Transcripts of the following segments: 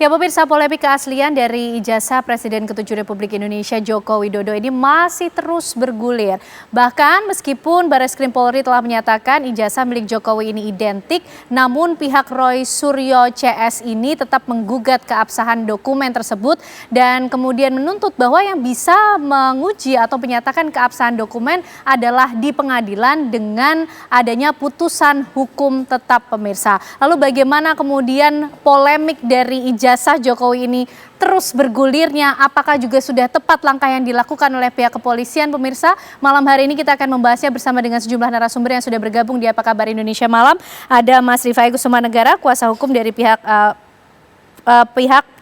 Ya pemirsa, polemik keaslian dari ijazah Presiden ke-7 Republik Indonesia Joko Widodo ini masih terus bergulir. Bahkan meskipun Barreskrim Polri telah menyatakan ijazah milik Jokowi ini identik, namun pihak Roy Suryo CS ini tetap menggugat keabsahan dokumen tersebut dan kemudian menuntut bahwa yang bisa menguji atau menyatakan keabsahan dokumen adalah di pengadilan dengan adanya putusan hukum tetap, pemirsa. Lalu bagaimana kemudian polemik dari ijazah Jokowi ini terus bergulirnya, apakah juga sudah tepat langkah yang dilakukan oleh pihak kepolisian, pemirsa? Malam hari ini kita akan membahasnya bersama dengan sejumlah narasumber yang sudah bergabung di Apa Kabar Indonesia Malam. Ada Mas Rifai Kusumanegara, kuasa hukum dari pihak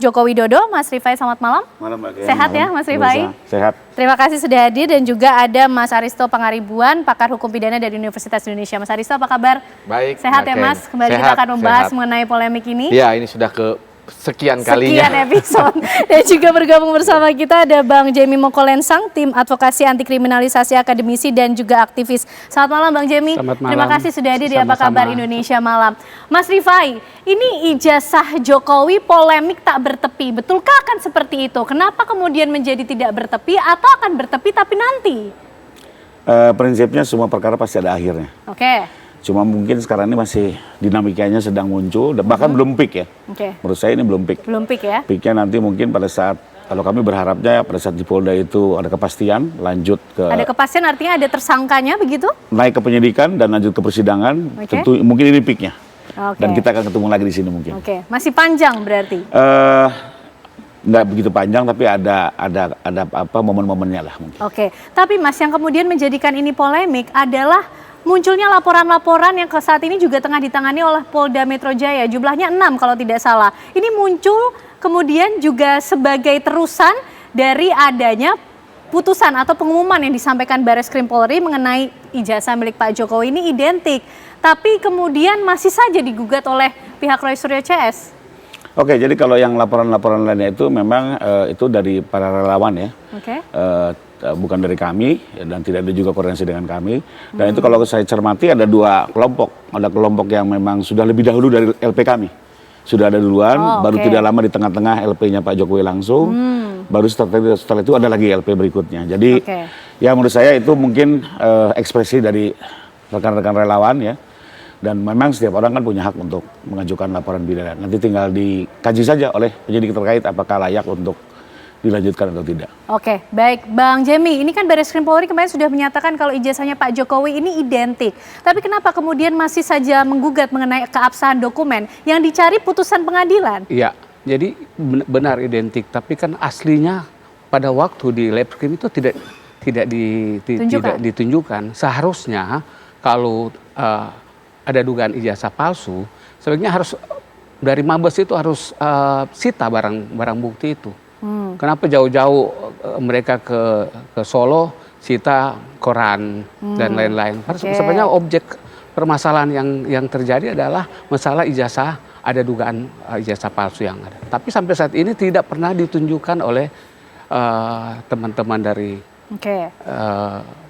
Joko Widodo. Mas Rifai, selamat malam. Malam, Mbak. Sehat ya, Mas Rifai? Sehat. Terima kasih sudah hadir, dan juga ada Mas Aristo Pangaribuan, pakar hukum pidana dari Universitas Indonesia. Mas Aristo, apa kabar? Baik. Sehat ya, Mas? Kembali kita akan membahas mengenai polemik ini. Ya, ini sudah sekian kalinya. Sekian episode. Dan juga bergabung bersama kita ada Bang Jemi Mokolensang, tim advokasi anti kriminalisasi akademisi dan juga aktivis. Selamat malam Bang Jemi. Selamat malam. Terima kasih sudah hadir di Apa Kabar Indonesia Malam. Mas Rifai, ini ijazah Jokowi polemik tak bertepi. Betulkah akan seperti itu? Kenapa kemudian menjadi tidak bertepi atau akan bertepi tapi nanti? Prinsipnya semua perkara pasti ada akhirnya. Oke. Cuma mungkin sekarang ini masih dinamikanya sedang muncul, dan bahkan belum peak ya. Menurut saya ini belum peak. Belum peak ya? Peaknya nanti mungkin pada saat, kalau kami berharapnya pada saat di Polda itu ada kepastian, lanjut ke... Ada kepastian artinya ada tersangkanya begitu? Naik ke penyidikan dan lanjut ke persidangan, tentu mungkin ini peaknya. Dan kita akan ketemu lagi di sini mungkin. Masih panjang berarti? Nggak begitu panjang, tapi ada momen-momennya lah mungkin. Tapi Mas, yang kemudian menjadikan ini polemik adalah munculnya laporan-laporan yang saat ini juga tengah ditangani oleh Polda Metro Jaya, jumlahnya 6 kalau tidak salah. Ini muncul kemudian juga sebagai terusan dari adanya putusan atau pengumuman yang disampaikan Barreskrim Polri mengenai ijazah milik Pak Jokowi ini identik. Tapi kemudian masih saja digugat oleh pihak Roy Suryo CS. Oke, jadi kalau yang laporan-laporan lainnya itu memang itu dari para relawan ya. Bukan dari kami, dan tidak ada juga koordinasi dengan kami. Dan itu kalau saya cermati ada dua kelompok. Ada kelompok yang memang sudah lebih dahulu dari LP kami. Sudah ada duluan, baru tidak lama di tengah-tengah LP-nya Pak Jokowi langsung. Baru setelah itu ada lagi LP berikutnya. Jadi ya menurut saya itu mungkin ekspresi dari rekan-rekan relawan ya. Dan memang setiap orang kan punya hak untuk mengajukan laporan pidana. Nanti tinggal dikaji saja oleh penyidik terkait apakah layak untuk dilanjutkan atau tidak. Oke, baik Bang Jemi, ini kan Barreskrim Polri kemarin sudah menyatakan kalau ijazahnya Pak Jokowi ini identik. Tapi kenapa kemudian masih saja menggugat mengenai keabsahan dokumen yang dicari putusan pengadilan? Iya, jadi benar identik, tapi kan aslinya pada waktu di Labskrim itu tidak ditunjukkan. Seharusnya kalau ada dugaan ijazah palsu, sebaiknya harus dari Mabes itu harus sita barang bukti itu. Kenapa jauh-jauh mereka ke Solo, sita koran dan lain-lain. Sebenarnya objek permasalahan yang terjadi adalah masalah ijazah, ada dugaan ijazah palsu yang ada. Tapi sampai saat ini tidak pernah ditunjukkan oleh teman-teman dari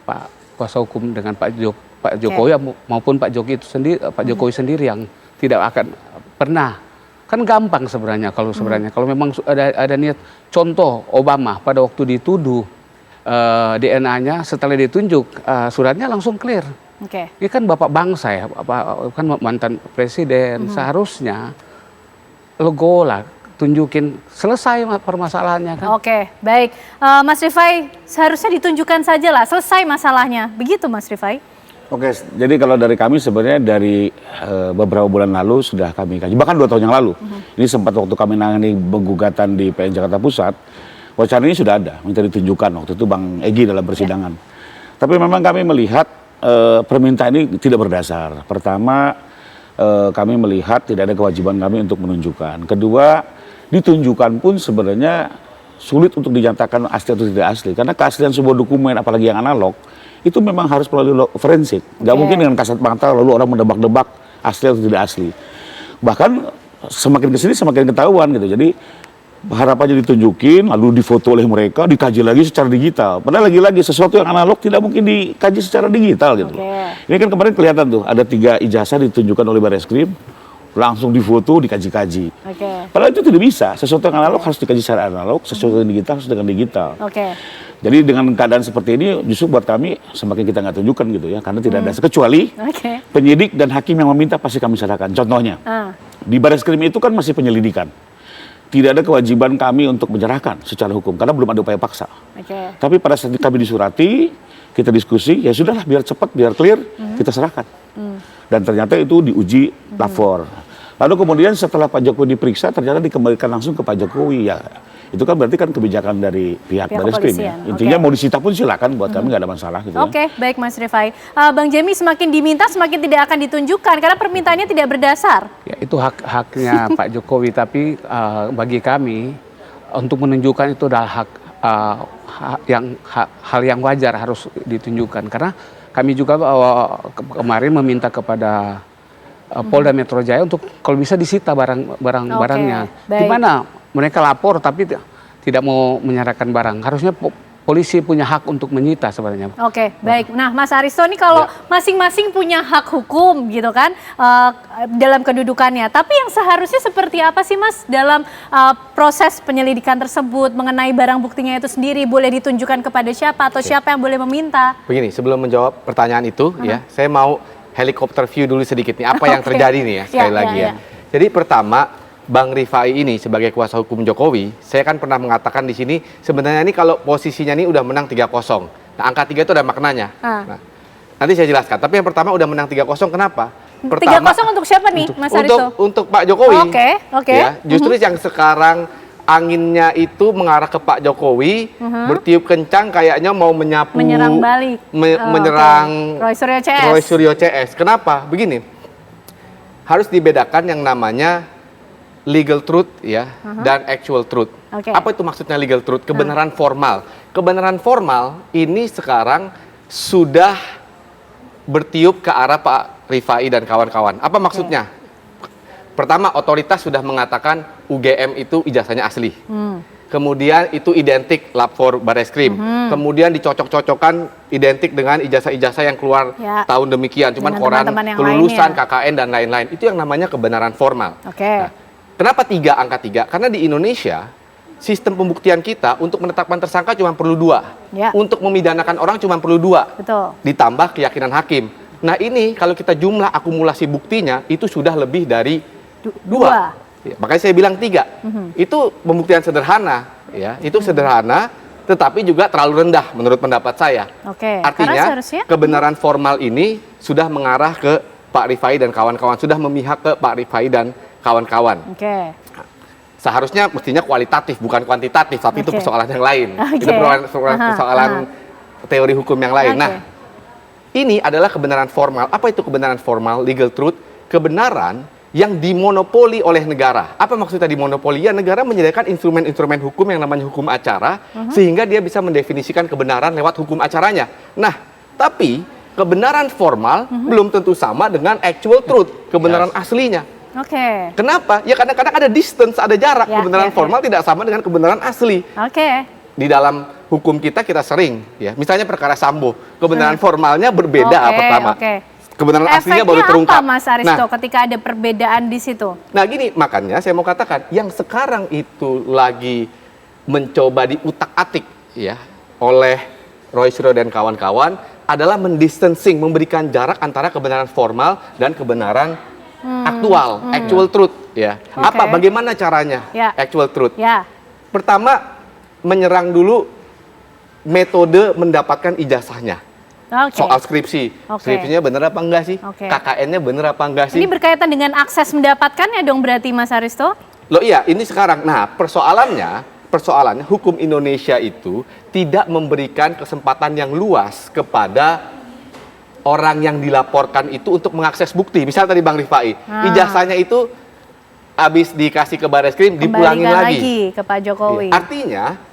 Pak kuasa hukum dengan Pak Jokowi maupun Pak Jokowi sendiri yang tidak akan pernah. Kan gampang sebenarnya kalau memang ada niat. Contoh Obama pada waktu dituduh DNA-nya, setelah ditunjuk suratnya langsung clear. Ini kan bapak bangsa ya, kan mantan presiden. Seharusnya logo lah, tunjukin selesai permasalahannya kan. Baik. Mas Rifai, seharusnya ditunjukkan saja lah, selesai masalahnya. Begitu Mas Rifai? Jadi kalau dari kami sebenarnya dari beberapa bulan lalu sudah kami kaji, bahkan 2 tahun yang lalu. Ini sempat waktu kami nangani penggugatan di PN Jakarta Pusat, wacana ini sudah ada, minta ditunjukkan waktu itu Bang Egy dalam persidangan. Tapi memang kami melihat permintaan ini tidak berdasar. Pertama, kami melihat tidak ada kewajiban kami untuk menunjukkan. Kedua, ditunjukkan pun sebenarnya sulit untuk dinyatakan asli atau tidak asli. Karena keaslian sebuah dokumen, apalagi yang analog, itu memang harus melalui forensik. Nggak mungkin dengan kasat mata lalu orang mendebak-debak asli atau tidak asli. Bahkan semakin kesini semakin ketahuan gitu. Jadi harapannya ditunjukin, lalu difoto oleh mereka, dikaji lagi secara digital. Padahal lagi-lagi sesuatu yang analog tidak mungkin dikaji secara digital gitu. Ini kan kemarin kelihatan tuh, ada 3 ijazah ditunjukkan oleh Barreskrim. langsung difoto, dikaji-kaji. Padahal itu tidak bisa. Sesuatu yang analog harus dikaji secara analog, sesuatu yang digital harus dengan digital. Jadi dengan keadaan seperti ini, justru buat kami semakin kita nggak tunjukkan gitu ya, karena tidak ada kecuali penyidik dan hakim yang meminta pasti kami serahkan. Contohnya, di Bareskrim itu kan masih penyelidikan. Tidak ada kewajiban kami untuk menyerahkan secara hukum karena belum ada upaya paksa. Tapi pada saat kami disurati, kita diskusi, ya sudahlah biar cepat, biar clear, kita serahkan. Dan ternyata itu diuji lapor. Lalu kemudian setelah Pak Jokowi diperiksa, ternyata dikembalikan langsung ke Pak Jokowi. Ya, itu kan berarti kan kebijakan dari pihak Bareskrim ya. Intinya mau disita pun silakan, buat kami nggak ada masalah gitu ya. Baik Mas Rifai. Bang Jemi, semakin diminta semakin tidak akan ditunjukkan karena permintaannya tidak berdasar. Ya, itu haknya Pak Jokowi, tapi bagi kami untuk menunjukkan itu adalah hal yang wajar harus ditunjukkan, karena kami juga kemarin meminta kepada Polda Metro Jaya untuk kalau bisa disita barangnya. Gimana mereka lapor tapi tidak mau menyerahkan barang, harusnya polisi punya hak untuk menyita sebenarnya. Baik. Nah, Mas Aristo ini kalau masing-masing punya hak hukum gitu kan dalam kedudukannya. Tapi yang seharusnya seperti apa sih Mas dalam proses penyelidikan tersebut mengenai barang buktinya itu sendiri, boleh ditunjukkan kepada siapa atau siapa yang boleh meminta? Begini, sebelum menjawab pertanyaan itu ya, saya mau helikopter view dulu sedikit nih apa yang terjadi nih ya sekali lagi ya. Jadi pertama, Bang Rifai ini sebagai kuasa hukum Jokowi, saya kan pernah mengatakan di sini sebenarnya ini kalau posisinya ini udah menang 3-0. Nah, angka 3 itu ada maknanya. Nah, nanti saya jelaskan. Tapi yang pertama udah menang 3-0 kenapa? Pertama, 3-0 untuk siapa nih, Mas Aristo? Untuk Pak Jokowi. Ya, justru yang sekarang anginnya itu mengarah ke Pak Jokowi, bertiup kencang kayaknya mau menyapu, menyerang balik, menyerang Roy Suryo CS. Kenapa? Begini, harus dibedakan yang namanya legal truth ya dan actual truth. Apa itu maksudnya legal truth? Kebenaran formal. Kebenaran formal ini sekarang sudah bertiup ke arah Pak Rifai dan kawan-kawan. Apa maksudnya? Pertama, otoritas sudah mengatakan UGM itu ijazahnya asli. Kemudian itu identik lapor Bareskrim. Kemudian dicocok-cocokkan identik dengan ijazah-ijazah yang keluar tahun demikian. Cuman koran kelulusan, KKN dan lain-lain. Itu yang namanya kebenaran formal. Nah, kenapa angka 3? Karena di Indonesia sistem pembuktian kita untuk menetapkan tersangka cuma perlu 2. Untuk memidanakan orang cuma perlu 2. Ditambah keyakinan hakim. Nah ini kalau kita jumlah akumulasi buktinya itu sudah lebih dari 2. Makanya saya bilang 3. Itu pembuktian sederhana, ya. Itu sederhana, tetapi juga terlalu rendah menurut pendapat saya. Artinya kebenaran formal ini sudah mengarah ke Pak Rifai dan kawan-kawan, sudah memihak ke Pak Rifai dan kawan-kawan. Seharusnya mestinya kualitatif bukan kuantitatif, tapi itu persoalan yang lain. Itu persoalan teori hukum yang lain. Nah, ini adalah kebenaran formal. Apa itu kebenaran formal? Legal truth, kebenaran yang dimonopoli oleh negara. Apa maksudnya dimonopoli? Ya, negara menyediakan instrumen-instrumen hukum yang namanya hukum acara, sehingga dia bisa mendefinisikan kebenaran lewat hukum acaranya. Nah, tapi kebenaran formal belum tentu sama dengan actual truth, kebenaran aslinya. Kenapa? Ya kadang-kadang ada distance, ada jarak. Kebenaran formal tidak sama dengan kebenaran asli. Di dalam hukum kita sering, ya, misalnya perkara Sambo, kebenaran formalnya berbeda pertama. Kebenaran aslinya baru terungkap. Apa Mas Aristo ketika ada perbedaan di situ? Nah gini, makanya saya mau katakan, yang sekarang itu lagi mencoba diutak-atik ya oleh Roy Suryo dan kawan-kawan adalah mendistancing, memberikan jarak antara kebenaran formal dan kebenaran aktual, actual truth ya. Bagaimana caranya actual truth? Pertama, menyerang dulu metode mendapatkan ijazahnya. Soal skripsi, skripsinya bener apa enggak sih? KKN-nya bener apa enggak sih? Ini berkaitan dengan akses mendapatkannya dong berarti Mas Aristo? Loh iya, ini sekarang. Nah, persoalannya hukum Indonesia itu tidak memberikan kesempatan yang luas kepada orang yang dilaporkan itu untuk mengakses bukti. Misal tadi Bang Rifai, ijazahnya itu habis dikasih ke Bareskrim, dipulangin lagi ke Pak Jokowi. Artinya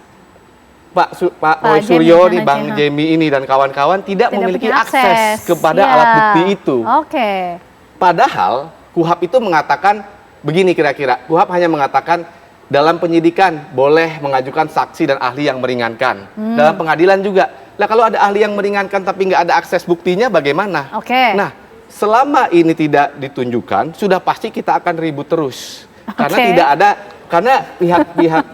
Pak Roy Suryo, Bang Jemi ini dan kawan-kawan tidak memiliki akses kepada alat bukti itu. Padahal KUHAP itu mengatakan begini kira-kira. KUHAP hanya mengatakan dalam penyidikan boleh mengajukan saksi dan ahli yang meringankan. Dalam pengadilan juga. Nah kalau ada ahli yang meringankan tapi nggak ada akses buktinya bagaimana? Nah selama ini tidak ditunjukkan, sudah pasti kita akan ribut terus. Karena tidak ada, karena pihak-pihak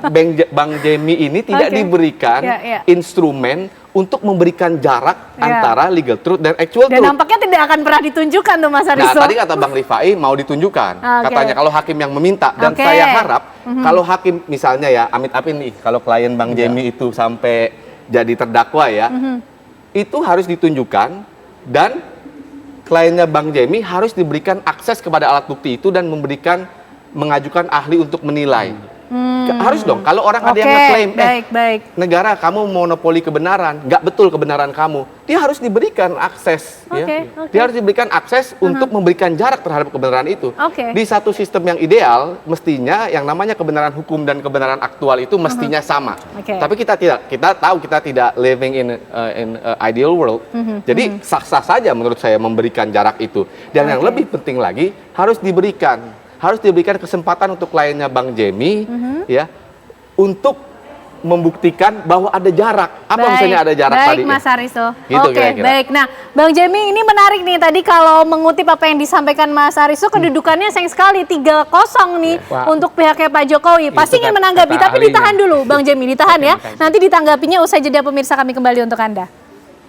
Bang Jemi ini tidak diberikan instrumen untuk memberikan jarak antara legal truth dan actual truth. Dan nampaknya tidak akan pernah ditunjukkan tuh Mas Aristo. Nah, tadi kata Bang Rifai mau ditunjukkan. Katanya kalau hakim yang meminta. Dan saya harap kalau hakim misalnya ya, amit-amit nih, kalau klien Bang Jemi itu sampai jadi terdakwa ya, itu harus ditunjukkan dan kliennya Bang Jemi harus diberikan akses kepada alat bukti itu dan mengajukan ahli untuk menilai. Harus dong, kalau orang ada yang ngeklaim, negara kamu monopoli kebenaran, nggak betul kebenaran kamu, dia harus diberikan akses. Dia harus diberikan akses untuk memberikan jarak terhadap kebenaran itu. Di satu sistem yang ideal, mestinya yang namanya kebenaran hukum dan kebenaran aktual itu mestinya sama. Tapi kita tahu kita tidak living in ideal world. Jadi sah-sah saja menurut saya memberikan jarak itu. Dan yang lebih penting lagi, harus diberikan kesempatan untuk kliennya Bang Jemi ya untuk membuktikan bahwa ada jarak. Apa misalnya ada jarak tadi? Baik Mas Aristo. Gitu baik. Nah, Bang Jemi ini menarik nih tadi kalau mengutip apa yang disampaikan Mas Aristo, kedudukannya sayang sekali 3-0 nih untuk pihaknya Pak Jokowi. Pasti ingin menanggapi, tapi ditahan dulu Bang Jemi, ditahan ya. Nanti ditanggapinya usai jeda pemirsa, kami kembali untuk Anda.